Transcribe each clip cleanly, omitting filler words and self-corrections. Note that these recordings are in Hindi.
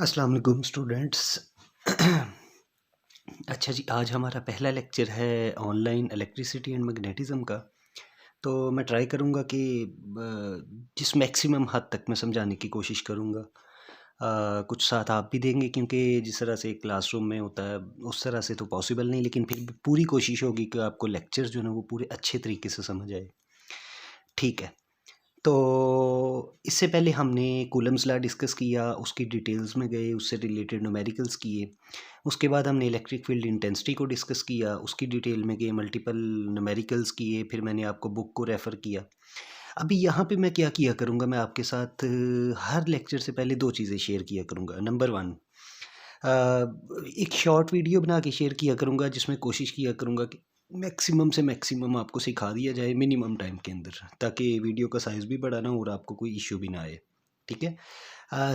अस्सलाम वालेकुम स्टूडेंट्स। अच्छा जी, आज हमारा पहला लेक्चर है ऑनलाइन इलेक्ट्रिसिटी एंड मैग्नेटिज़्म का। तो मैं ट्राई करूँगा कि जिस मैक्सिमम हद तक मैं समझाने की कोशिश करूँगा। कुछ साथ आप भी देंगे क्योंकि जिस तरह से क्लासरूम में होता है उस तरह से तो पॉसिबल नहीं, लेकिन फिर भी पूरी कोशिश होगी कि आपको लेक्चर जो है ना वो पूरे अच्छे तरीके से समझ आए। ठीक है। तो इससे पहले हमने कूलम्स लॉ डिस्कस किया, उसकी डिटेल्स में गए, उससे रिलेटेड न्यूमेरिकल्स किए। उसके बाद हमने इलेक्ट्रिक फील्ड इंटेंसिटी को डिस्कस किया, उसकी डिटेल में गए, मल्टीपल न्यूमेरिकल्स किए, फिर मैंने आपको बुक को रेफ़र किया। अभी यहाँ पे मैं क्या किया करूँगा, मैं आपके साथ हर लेक्चर से पहले 2 चीज़ें शेयर किया करूँगा। नंबर 1, एक शॉर्ट वीडियो बना के शेयर किया करूँगा जिसमें कोशिश किया करूँगा कि मैक्सिमम से मैक्सिमम आपको सिखा दिया जाए मिनिमम टाइम के अंदर, ताकि वीडियो का साइज़ भी बड़ा ना हो और आपको कोई इश्यू भी ना आए। ठीक है?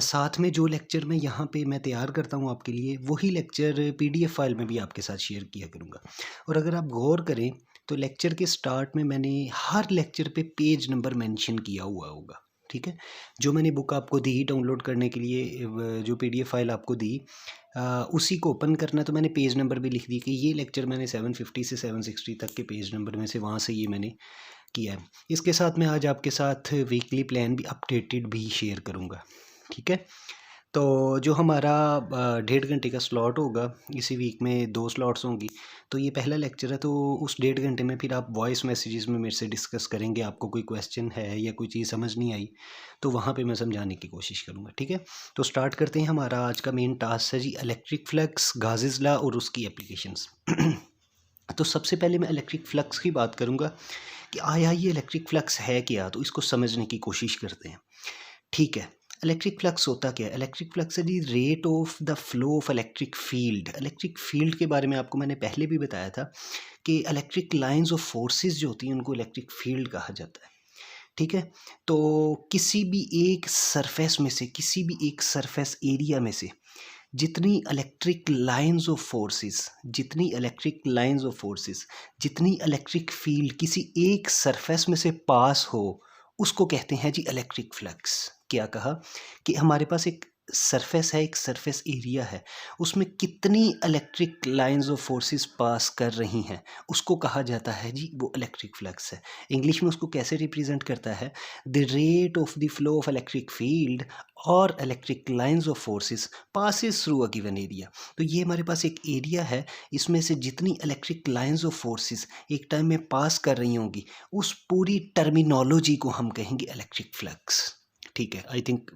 साथ में जो लेक्चर मैं यहाँ पे मैं तैयार करता हूँ आपके लिए, वही लेक्चर पीडीएफ फाइल में भी आपके साथ शेयर किया करूँगा। और अगर आप गौर करें तो लेक्चर के स्टार्ट में मैंने हर लेक्चर पे पेज नंबर मेंशन किया हुआ होगा। ठीक है? जो मैंने बुक आपको दी डाउनलोड करने के लिए, जो पीडीएफ फाइल आपको दी, उसी को ओपन करना, तो मैंने पेज नंबर भी लिख दी कि ये लेक्चर मैंने 750 से 760 तक के पेज नंबर में से वहाँ से ये मैंने किया है। इसके साथ मैं आज आपके साथ वीकली प्लान भी अपडेटेड भी शेयर करूँगा। ठीक है? तो जो हमारा 1.5 घंटे का स्लॉट होगा, इसी वीक में 2 स्लॉट्स होंगी। तो ये पहला लेक्चर है, तो उस 1.5 घंटे में फिर आप वॉइस मैसेजेस में मेरे से डिस्कस करेंगे। आपको कोई क्वेश्चन है या कोई चीज़ समझ नहीं आई, तो वहाँ पे मैं समझाने की कोशिश करूँगा। ठीक है? तो स्टार्ट करते हैं। हमारा आज का मेन टास्क है जी इलेक्ट्रिक फ्लक्स, गाज़ेज़ लॉ और उसकी एप्लीकेशंस। तो सबसे पहले मैं इलेक्ट्रिक फ्लक्स की बात करूँगा कि आया ये इलेक्ट्रिक फ्लक्स है क्या? तो इसको समझने की कोशिश करते हैं। ठीक है। इलेक्ट्रिक फ्लक्स होता क्या है? इलेक्ट्रिक फ्लक्स है the rate of the flow of electric field. Electric field के बारे में आपको मैंने पहले भी बताया था कि इलेक्ट्रिक लाइंस ऑफ फोर्सेस जो होती हैं उनको इलेक्ट्रिक फील्ड कहा जाता है। ठीक है? तो किसी भी एक सरफेस में से, किसी भी एक सरफेस एरिया में से जितनी इलेक्ट्रिक लाइंस ऑफ फोर्सेस, जितनी इलेक्ट्रिक लाइंस ऑफ फोर्सेस, जितनी इलेक्ट्रिक फील्ड किसी एक सरफेस में से पास हो, उसको कहते हैं जी इलेक्ट्रिक फ्लक्स। क्या कहा कि हमारे पास एक सरफेस है, एक सरफेस एरिया है, उसमें कितनी इलेक्ट्रिक लाइंस ऑफ फोर्सेस पास कर रही हैं, उसको कहा जाता है जी वो इलेक्ट्रिक फ्लक्स है। इंग्लिश में उसको कैसे रिप्रेजेंट करता है? The rate of the flow of electric field और electric lines of forces passes through a given area. तो ये हमारे पास एक एरिया है, इसमें से जितनी इलेक्ट्रिक लाइंस ऑफ फोर्सेस एक टाइम में पास कर रही होंगी, उस पूरी टर्मिनोलॉजी को हम कहेंगे इलेक्ट्रिक फ्लक्स। ठीक है, आई थिंक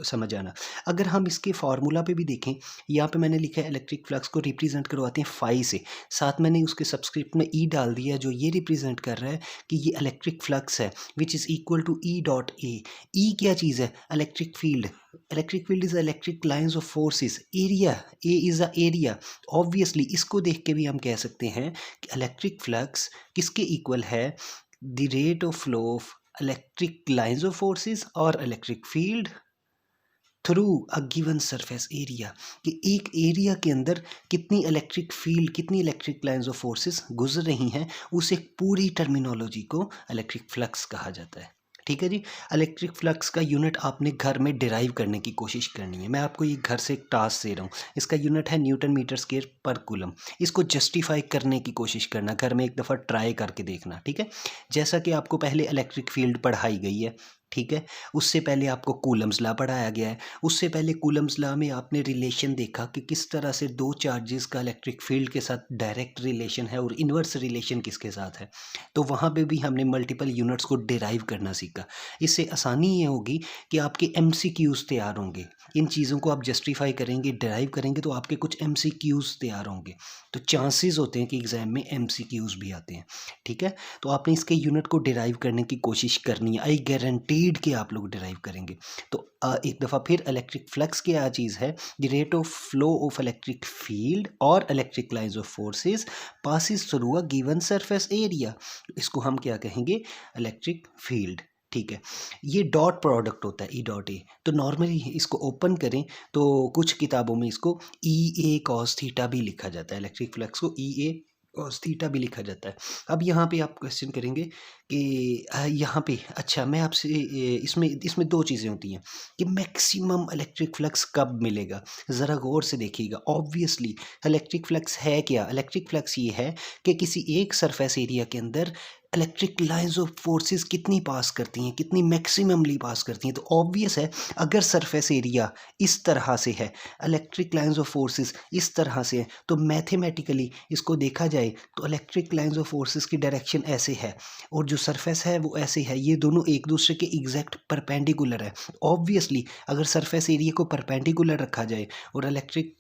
समझ आना। अगर हम इसके फार्मूला पे भी देखें, यहाँ पे मैंने लिखा है इलेक्ट्रिक फ्लक्स को रिप्रेजेंट करवाते हैं फाई से, साथ मैंने उसके सबस्क्रिप्ट में ई डाल दिया जो ये रिप्रेजेंट कर रहा है कि ये इलेक्ट्रिक फ्लक्स है which is equal to E dot A. E क्या चीज़ है? Electric field. Electric field is electric lines of forces. Area, A is a area. Obviously इसको देख के भी हम कह सकते हैं कि इलेक्ट्रिक फ्लक्स किसके इक्वल है? The rate of flow of electric lines of forces और electric field through a given surface area. कि एक एरिया के अंदर कितनी इलेक्ट्रिक फील्ड, कितनी इलेक्ट्रिक लाइंस ऑफ फोर्सेस गुजर रही हैं, उस एक पूरी टर्मिनोलॉजी को इलेक्ट्रिक फ्लक्स कहा जाता है। ठीक है जी। इलेक्ट्रिक फ्लक्स का यूनिट आपने घर में डिराइव करने की कोशिश करनी है। मैं आपको ये घर से एक टास्क दे रहा हूँ, इसका यूनिट है न्यूटन मीटर स्क्वायर पर कूलम। इसको जस्टिफाई करने की कोशिश करना, घर में एक दफ़ा ट्राई करके देखना। ठीक है? जैसा कि आपको पहले इलेक्ट्रिक फील्ड पढ़ाई गई है, ठीक है, उससे पहले आपको कूलम्स लॉ पढ़ाया गया है। उससे पहले कूलम्स लॉ में आपने रिलेशन देखा कि किस तरह से दो चार्जेस का इलेक्ट्रिक फील्ड के साथ डायरेक्ट रिलेशन है और इन्वर्स रिलेशन किसके साथ है। तो वहाँ पे भी हमने मल्टीपल यूनिट्स को डिराइव करना सीखा। इससे आसानी ये होगी कि आपके एमसीक्यूज़ तैयार होंगे। इन चीज़ों को आप जस्टिफाई करेंगे, डिराइव करेंगे, तो आपके कुछ एमसीक्यूज़ तैयार होंगे। तो चांसेस होते हैं कि एग्ज़ाम में एमसीक्यूज़ भी आते हैं। ठीक है? तो आपने इसके यूनिट को डिराइव करने की कोशिश करनी है। आई गारंटीड कि आप लोग डिराइव करेंगे। तो एक दफ़ा फिर इलेक्ट्रिक फ्लक्स क्या चीज़ है? The rate of flow of electric field और electric lines of forces passes through a given surface area. इसको हम क्या कहेंगे? Electric field. ठीक है? ये डॉट प्रोडक्ट होता है, ई डॉट ए। तो नॉर्मली इसको ओपन करें तो कुछ किताबों में इसको ई ए कॉस थीटा भी लिखा जाता है। इलेक्ट्रिक फ्लक्स को ई ए कॉस थीटा भी लिखा जाता है। अब यहाँ पे आप क्वेश्चन करेंगे कि यहाँ पे अच्छा मैं आपसे इसमें इसमें 2 चीज़ें होती हैं कि मैक्सिमम इलेक्ट्रिक फ्लक्स कब मिलेगा? ज़रा गौर से देखिएगा। ऑब्वियसली इलेक्ट्रिक फ्लक्स है क्या? इलेक्ट्रिक फ्लक्स ये है कि किसी एक सरफेस एरिया के अंदर इलेक्ट्रिक लाइन्स ऑफ फोर्सेस कितनी पास करती हैं, कितनी मैक्सिममली पास करती हैं। तो ऑब्वियस है अगर सरफेस एरिया इस तरह से है, इलेक्ट्रिक लाइन्स ऑफ फोर्सेस इस तरह से है, तो मैथमेटिकली इसको देखा जाए तो इलेक्ट्रिक लाइन्स ऑफ फोर्सेस की डायरेक्शन ऐसे है और जो सरफेस है वो ऐसे है। ये दोनों एक दूसरे के एग्जैक्ट परपेंडिकुलर है। ऑब्वियसली अगर सरफेस एरिया को परपेंडिकुलर रखा जाए और इलेक्ट्रिक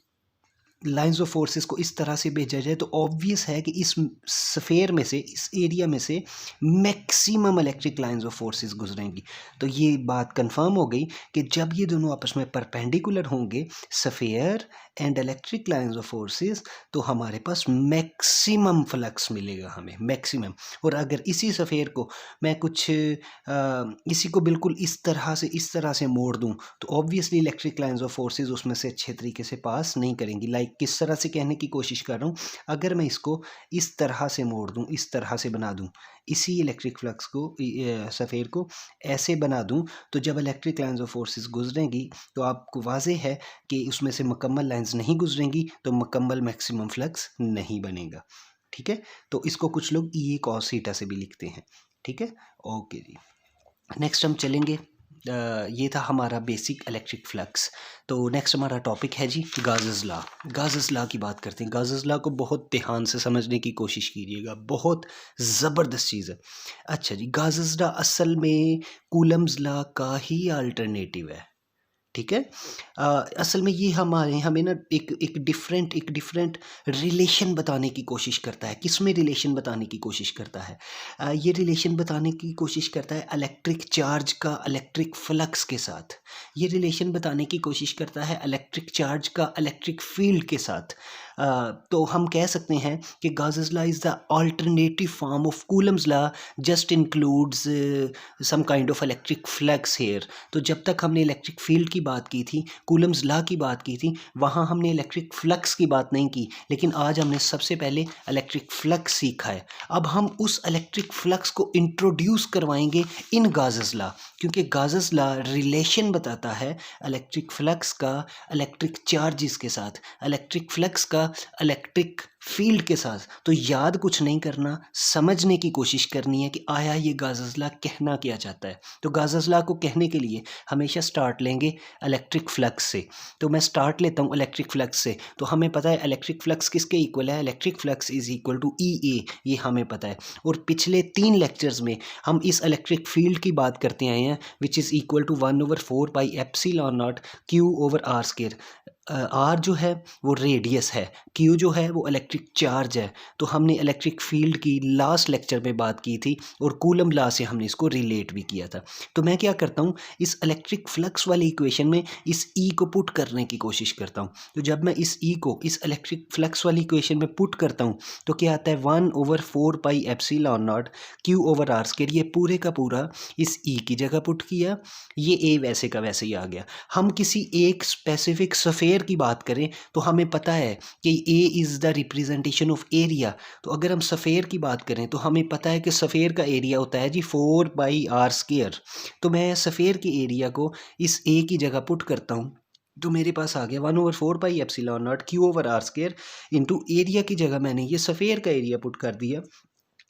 लाइंस ऑफ फोर्सेस को इस तरह से भेजा जाए तो ऑब्वियस है कि इस स्फेयर में से, इस एरिया में से maximum electric lines of forces गुजरेंगी। तो ये बात कंफर्म हो गई कि जब ये दोनों आपस में परपेंडिकुलर होंगे, sphere and electric lines of forces, तो हमारे पास मैक्सिमम फ्लक्स मिलेगा हमें, मैक्सिमम। और अगर इसी स्फेयर को मैं कुछ इसी को बिल्कुल इस तरह से मोड़ दूं तो obviously electric lines of forces उसमें से अच्छे तरीके से पास नहीं करेंगी। लाइक किस तरह से कहने की कोशिश कर रहा हूँ, अगर मैं इसको इस तरह से मोड़ दूं, इस तरह से बना दूं, इसी इलेक्ट्रिक फ्लक्स को सफ़ेयर को ऐसे बना दूं, तो जब इलेक्ट्रिक लाइंस ऑफ फोर्सेस गुजरेंगी तो आपको वाजे है कि उसमें से मुकम्मल लाइंस नहीं गुजरेंगी, तो मुकम्मल मैक्सिमम फ्लक्स नहीं बनेगा। ठीक है, तो इसको कुछ लोग ई कॉस थीटा से भी लिखते हैं। ठीक है, ओके जी। नेक्स्ट हम चलेंगे, ये था हमारा बेसिक इलेक्ट्रिक फ्लक्स। तो नेक्स्ट हमारा टॉपिक है जी गाज़स लॉ। गाज़स लॉ की बात करते हैं। गाज़स लॉ को बहुत ध्यान से समझने की कोशिश कीजिएगा, बहुत ज़बरदस्त चीज़ है। अच्छा जी, गाज़स लॉ असल में कूलम्स लॉ का ही अल्टरनेटिव है। ठीक है, असल में ये हमें ना एक डिफरेंट रिलेशन बताने की कोशिश करता है। किस में रिलेशन बताने की कोशिश करता है? ये रिलेशन बताने की कोशिश करता है इलेक्ट्रिक चार्ज का इलेक्ट्रिक फ्लक्स के साथ। ये रिलेशन बताने की कोशिश करता है इलेक्ट्रिक चार्ज का इलेक्ट्रिक फील्ड के साथ। तो हम कह सकते हैं कि Gauss's law is the alternative form of Coulomb's law, just includes some kind of electric flux here. तो जब तक हमने इलेक्ट्रिक फील्ड की बात की थी, कूलम्स लॉ की बात की थी, वहाँ हमने इलेक्ट्रिक फ्लक्स की बात नहीं की, लेकिन आज हमने सबसे पहले इलेक्ट्रिक फ्लक्स सीखा है। अब हम उस इलेक्ट्रिक फ्लक्स को इंट्रोड्यूस करवाएंगे इन गाज़स लॉ, क्योंकि गाज़स लॉ रिलेशन बताता है इलेक्ट्रिक फ्लक्स का इलेक्ट्रिक चार्जेस के साथ, इलेक्ट्रिक फ्लक्स का इलेक्ट्रिक फील्ड के साथ। तो याद कुछ नहीं करना, समझने की कोशिश करनी है कि आया ये गाज़स लॉ कहना क्या चाहता है। तो गाज़स लॉ को कहने के लिए हमेशा स्टार्ट लेंगे इलेक्ट्रिक फ्लक्स से। तो मैं स्टार्ट लेता हूँ इलेक्ट्रिक फ्लक्स से। तो हमें पता है इलेक्ट्रिक फ्लक्स किसके इक्वल है? Electric flux is equal to E A, ये हमें पता है। और पिछले 3 लेक्चर्स में हम इस इलेक्ट्रिक फील्ड की बात करते आए हैं, which is equal to 1/4 pi epsilon naught q over r square. R जो है वो रेडियस है, क्यू जो है वो इलेक्ट्रिक चार्ज है। तो हमने इलेक्ट्रिक फील्ड की लास्ट लेक्चर में बात की थी और कूलम लॉ से हमने इसको रिलेट भी किया था। तो मैं क्या करता हूँ, इस इलेक्ट्रिक फ्लक्स वाली इक्वेशन में इस ई को पुट करने की कोशिश करता हूँ। तो जब मैं इस ई को इस इलेक्ट्रिक फ्लक्स वाली इक्वेशन में पुट करता हूँ तो क्या आता है? 1/4 pi epsilon naught q over r square. ये पूरे का पूरा इस ई की जगह पुट किया, ये ए वैसे का वैसे ही आ गया। हम किसी एक स्पेसिफिक स्फेयर की बात करें तो हमें पता है कि A is the representation of area. तो अगर हम सफ़ेयर की बात करें तो हमें पता है कि सफ़ेयर का एरिया होता है जी 4 पाई आर स्क्वायर। तो मैं सफ़ेयर के एरिया को इस ए की जगह पुट करता हूँ तो मेरे पास आ गया 1/4 pi epsilon naught q over r square into area की जगह मैंने ये सफ़ेयर का एरिया पुट कर दिया।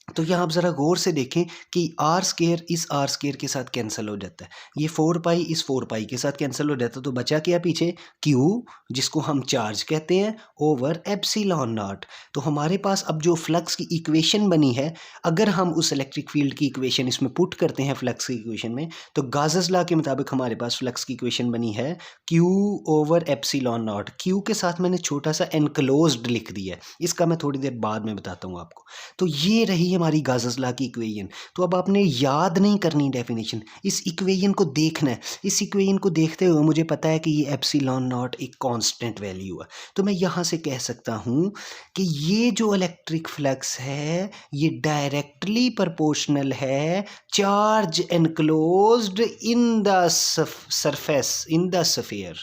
तो यहाँ आप ज़रा गौर से देखें कि आर स्क्वायर इस आर स्क्वायर के साथ कैंसिल हो जाता है, ये 4 पाई इस 4 पाई के साथ कैंसिल हो जाता है। तो बचा क्या पीछे? क्यू, जिसको हम चार्ज कहते हैं, ओवर एप्सिलॉन नॉट। तो हमारे पास अब जो फ्लक्स की इक्वेशन बनी है, अगर हम उस इलेक्ट्रिक फील्ड की इक्वेशन इसमें पुट करते हैं फ्लक्स की इक्वेशन में, तो गाज़स लॉ के मुताबिक हमारे पास फ्लक्स की इक्वेशन बनी है Q over epsilon naught. Q के साथ मैंने छोटा सा एनक्लोज्ड लिख दिया है, इसका मैं थोड़ी देर बाद में बताता हूँ आपको। तो ये रही हमारी गाज़स लॉ की इक्वेशन। तो अब आपने याद नहीं करनी डेफिनेशन, इस इक्वेशन को देखना है। इस इक्वेशन को देखते हुए मुझे पता है कि ये एप्सिलॉन नॉट एक कांस्टेंट वैल्यू है। तो मैं यहाँ से कह सकता हूँ कि ये जो इलेक्ट्रिक फ्लक्स है ये डायरेक्टली प्रोपोर्शनल है charge enclosed in the surface in the sphere.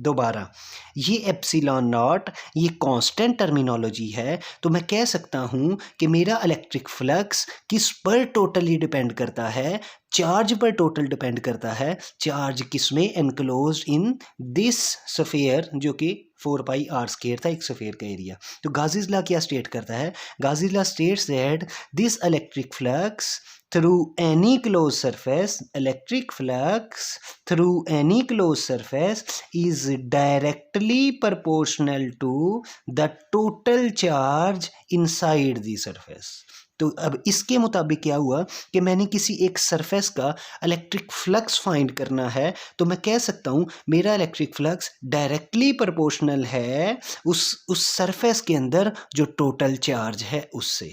दोबारा ये एप्सिलॉन नॉट ये कांस्टेंट टर्मिनोलॉजी है, तो मैं कह सकता हूँ कि मेरा इलेक्ट्रिक फ्लक्स किस पर टोटली डिपेंड करता है, चार्ज पर टोटल डिपेंड करता है। चार्ज किस में, एनक्लोज्ड इन दिस स्फीयर, जो कि 4πr² था एक स्फीयर का एरिया। तो गाउस लॉ क्या स्टेट करता है, Gauss law states that this electric flux through any closed surface, electric flux through any closed surface is directly proportional to the total charge inside the surface। तो अब इसके मुताबिक क्या हुआ कि मैंने किसी एक सरफेस का इलेक्ट्रिक फ्लक्स फाइंड करना है, तो मैं कह सकता हूँ मेरा इलेक्ट्रिक फ्लक्स डायरेक्टली प्रोपोर्शनल है उस सरफेस के अंदर जो टोटल चार्ज है उससे।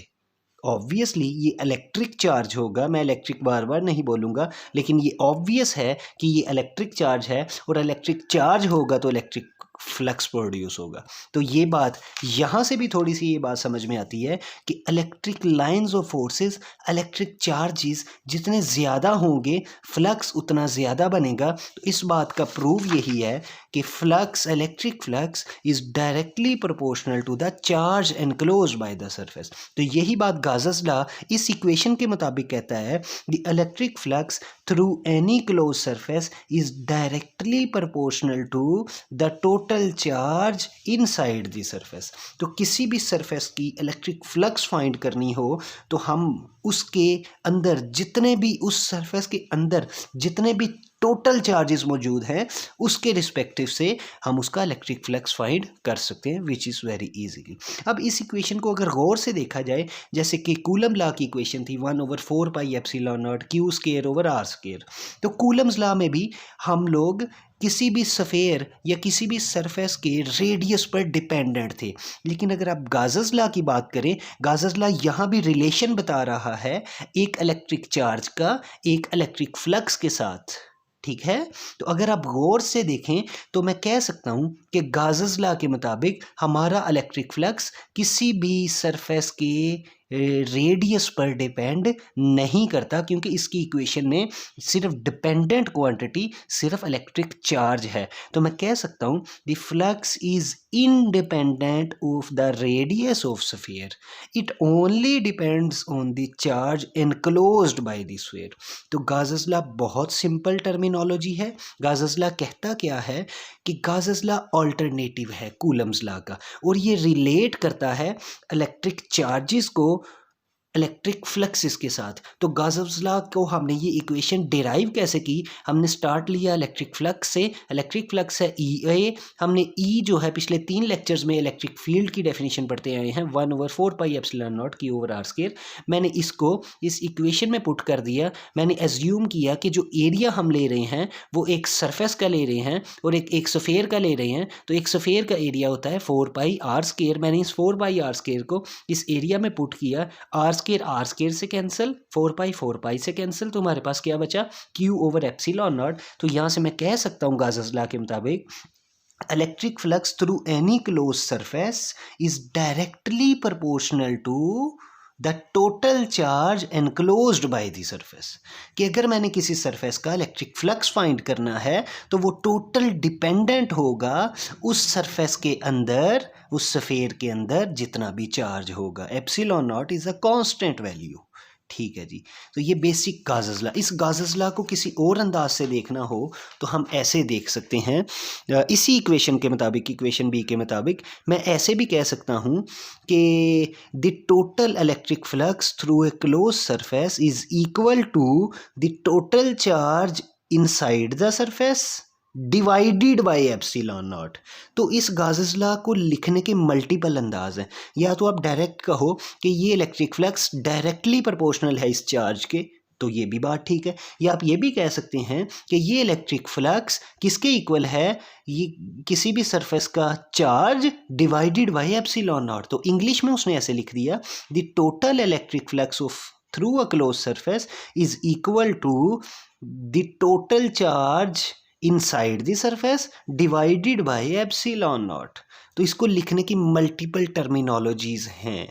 ऑब्वियसली ये इलेक्ट्रिक चार्ज होगा, मैं इलेक्ट्रिक बार बार नहीं बोलूँगा, लेकिन ये ऑब्वियस है कि ये इलेक्ट्रिक चार्ज है, और इलेक्ट्रिक चार्ज होगा तो इलेक्ट्रिक फ्लक्स प्रोड्यूस होगा। तो ये बात यहाँ से भी थोड़ी सी ये बात समझ में आती है कि electric lines of forces, electric charges जितने ज़्यादा होंगे फ्लक्स उतना ज़्यादा बनेगा। तो इस बात का प्रूव यही है कि flux, electric flux is directly proportional to the charge enclosed by the surface. तो यही बात गाउस लॉ इस इक्वेशन के मुताबिक कहता है, the electric flux through any close surface is directly proportional to the total charge inside the surface. तो किसी भी सरफेस की इलेक्ट्रिक फ्लक्स फाइंड करनी हो तो हम उसके अंदर जितने भी, उस सरफेस के अंदर जितने भी टोटल चार्जेस मौजूद हैं उसके रिस्पेक्टिव से हम उसका इलेक्ट्रिक फ्लक्स फाइंड कर सकते हैं, विच इज़ वेरी इजीली। अब इस इक्वेशन को अगर गौर से देखा जाए, जैसे कि कूलम लॉ की इक्वेशन थी 1/4πε0 Q² तो कूलम्स लॉ में भी हम लोग किसी भी स्फीयर या किसी भी सरफेस के रेडियस पर डिपेंडेंट थे। लेकिन अगर आप गाउस लॉ की बात करें, गाउस लॉ यहाँ भी रिलेशन बता रहा है एक इलेक्ट्रिक चार्ज का एक इलेक्ट्रिक फ्लक्स के साथ, ठीक है। तो अगर आप गौर से देखें तो मैं कह सकता हूँ कि गाउस लॉ के मुताबिक हमारा इलेक्ट्रिक फ्लक्स किसी भी सरफेस के रेडियस पर डिपेंड नहीं करता, क्योंकि इसकी इक्वेशन में सिर्फ डिपेंडेंट क्वांटिटी सिर्फ इलेक्ट्रिक चार्ज है। तो मैं कह सकता हूँ the flux is independent of the radius of sphere, it only depends on the charge enclosed by the sphere. तो गाउस लॉ बहुत सिंपल टर्मिनोलॉजी है। गाउस लॉ कहता क्या है कि गाउस लॉ अल्टरनेटिव है कूलम्स लॉ का, और ये रिलेट करता है इलेक्ट्रिक चार्जेस को इलेक्ट्रिक फ्लक्सेस के साथ। तो गाउस लॉ को हमने ये इक्वेशन डिराइव कैसे की, हमने स्टार्ट लिया इलेक्ट्रिक फ्लक्स से। इलेक्ट्रिक फ्लक्स है ई ए, हमने ई जो है पिछले 3 लेक्चर्स में इलेक्ट्रिक फील्ड की डेफिनेशन पढ़ते आए हैं 1/4πε0 Q/r²। मैंने इसको इस इक्वेशन में पुट कर दिया। मैंने एज्यूम किया कि जो एरिया हम ले रहे हैं वो एक सरफेस का ले रहे हैं और एक स्फीयर का ले रहे हैं। तो एक स्फीयर का एरिया होता है 4πr²। मैंने इस 4πr² को इस एरिया में पुट किया, r² से कैंसिल, 4π से कैंसिल, तो हमारे पास क्या बचा Q/ε0। तो यहाँ से मैं कह सकता हूँ गाउस लॉ के मुताबिक electric flux through any close surface is directly proportional to the total charge enclosed by the surface. कि अगर मैंने किसी सरफेस का इलेक्ट्रिक फ्लक्स फाइंड करना है तो वो टोटल डिपेंडेंट होगा उस सरफेस के अंदर, उस स्फीयर के अंदर जितना भी चार्ज होगा। ε0 इज अ कांस्टेंट वैल्यू, ठीक है जी। तो ये बेसिक गाउस लॉ। इस गाउस लॉ को किसी और अंदाज से देखना हो तो हम ऐसे देख सकते हैं, इसी इक्वेशन के मुताबिक, इक्वेशन बी के मुताबिक मैं ऐसे भी कह सकता हूँ कि the total electric flux through a closed surface is equal to the total charge inside the surface divided by ε0। तो इस गाउस लॉ को लिखने के मल्टीपल अंदाज हैं। या तो आप डायरेक्ट कहो कि ये इलेक्ट्रिक फ्लक्स डायरेक्टली प्रोपोर्शनल है इस चार्ज के, तो ये भी बात ठीक है। या आप ये भी कह सकते हैं कि ये इलेक्ट्रिक फ्लक्स किसके इक्वल है, ये किसी भी सरफेस का चार्ज डिवाइडेड बाय ε0। तो इंग्लिश में उसने ऐसे लिख दिया, the total electric flux of through a close surface is equal to the total charge inside the surface divided by ε0। तो इसको लिखने की मल्टीपल टर्मिनोलॉजीज हैं।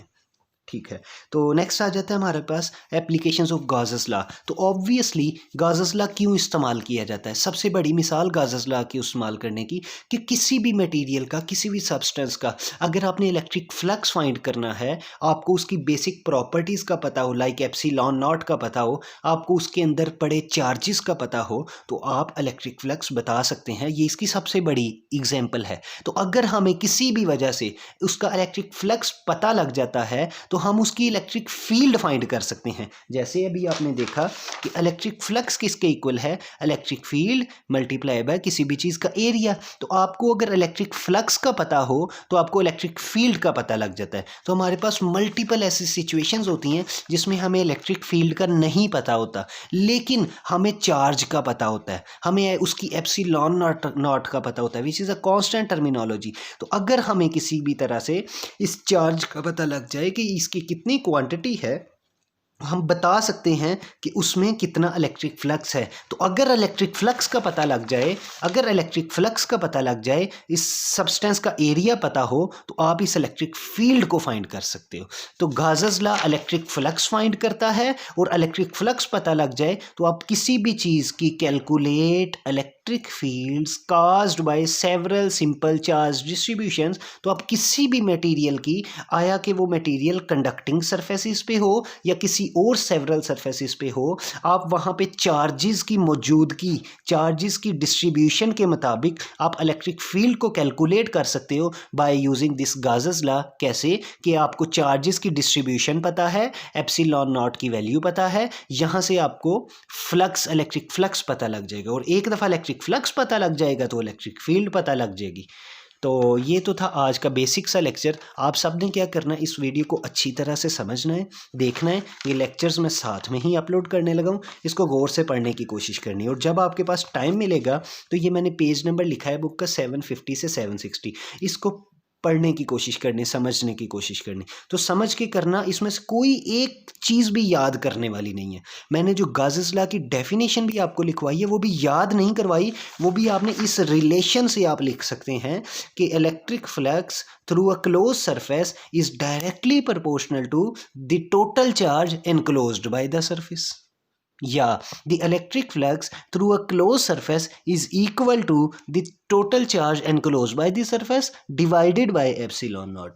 ठीक है। तो नेक्स्ट आ जाता है हमारे पास एप्लीकेशंस ऑफ गाउसेस लॉ। तो ऑब्वियसली गाउसेस लॉ क्यों इस्तेमाल किया जाता है? सबसे बड़ी मिसाल गाउसेस लॉ की इस्तेमाल करने की कि किसी भी मटेरियल का, किसी भी सब्सटेंस का अगर आपने इलेक्ट्रिक फ्लक्स फाइंड करना है, आपको उसकी बेसिक प्रॉपर्टीज़ का पता हो, लाइक एप्सिलॉन नॉट का पता हो, आपको उसके अंदर पड़े चार्जेस का पता हो, तो आप इलेक्ट्रिक फ्लक्स बता सकते हैं। ये इसकी सबसे बड़ी एग्जाम्पल है। तो अगर हमें किसी भी वजह से उसका इलेक्ट्रिक फ्लक्स पता लग जाता है तो हम उसकी इलेक्ट्रिक फील्ड फाइंड कर सकते हैं। जैसे अभी आपने देखा कि इलेक्ट्रिक फ्लक्स किसके इक्वल है? इलेक्ट्रिक फील्ड मल्टीप्लाई बाय किसी भी चीज़ का एरिया। तो आपको अगर इलेक्ट्रिक फ्लक्स का पता हो तो आपको इलेक्ट्रिक फील्ड का पता लग जाता है। तो हमारे पास मल्टीपल ऐसी सिचुएशंस होती हैं जिसमें हमें इलेक्ट्रिक फील्ड का नहीं पता होता, लेकिन हमें चार्ज का पता होता है, हमें उसकी एप्सिलॉन नॉट का पता होता है, which is a constant terminology. तो अगर हमें किसी भी तरह से इस चार्ज का पता लग जाए कि इसकी कितनी क्वांटिटी है, हम बता सकते हैं कि उसमें कितना इलेक्ट्रिक फ्लक्स है। तो अगर इलेक्ट्रिक फ्लक्स का पता लग जाए, अगर इलेक्ट्रिक फ्लक्स का पता लग जाए, इस सब्सटेंस का एरिया पता हो, तो आप इस इलेक्ट्रिक फील्ड को फाइंड कर सकते हो। तो गाउसेस लॉ इलेक्ट्रिक फ्लक्स फाइंड करता है, और इलेक्ट्रिक फ्लक्स पता लग जाए तो आप किसी भी चीज़ की calculate electric fields caused by several simple charge distributions. तो आप किसी भी मटेरियल की, आया कि वो मटेरियल कंडक्टिंग सरफेसिस पे हो या किसी और सेवरल सरफेसिस पे हो, आप वहाँ पे चार्जेस की मौजूदगी, चार्जेस की डिस्ट्रीब्यूशन के मुताबिक आप इलेक्ट्रिक फील्ड को कैलकुलेट कर सकते हो बाय यूजिंग दिस गाउसेस लॉ। कैसे? कि आपको चार्जेस की डिस्ट्रीब्यूशन पता है, एप्सिलॉन नॉट की वैल्यू पता है, यहाँ से आपको फ्लक्स, इलेक्ट्रिक फ्लक्स पता लग जाएगा, और एक दफ़ा इलेक्ट्रिक फ्लक्स पता लग जाएगा तो इलेक्ट्रिक फील्ड पता लग जाएगी। तो ये तो था आज का बेसिक सा लेक्चर। आप सब ने क्या करना है, इस वीडियो को अच्छी तरह से समझना है, देखना है। ये लेक्चर्स मैं साथ में ही अपलोड करने लगा हूँ, इसको गौर से पढ़ने की कोशिश करनी है। और जब आपके पास टाइम मिलेगा तो ये मैंने पेज नंबर लिखा है बुक का 750 से 760, इसको पढ़ने की कोशिश करनी, समझने की कोशिश करनी। तो समझ के करना, इसमें से कोई एक चीज़ भी याद करने वाली नहीं है। मैंने जो गाउसेस लॉ की डेफिनेशन भी आपको लिखवाई है वो भी याद नहीं करवाई, वो भी आपने इस रिलेशन से आप लिख सकते हैं कि electric flux through a close surface is directly proportional to the total charge enclosed by the surface, या the electric flux through a closed surface is equal to the total charge enclosed by the surface divided by epsilon naught.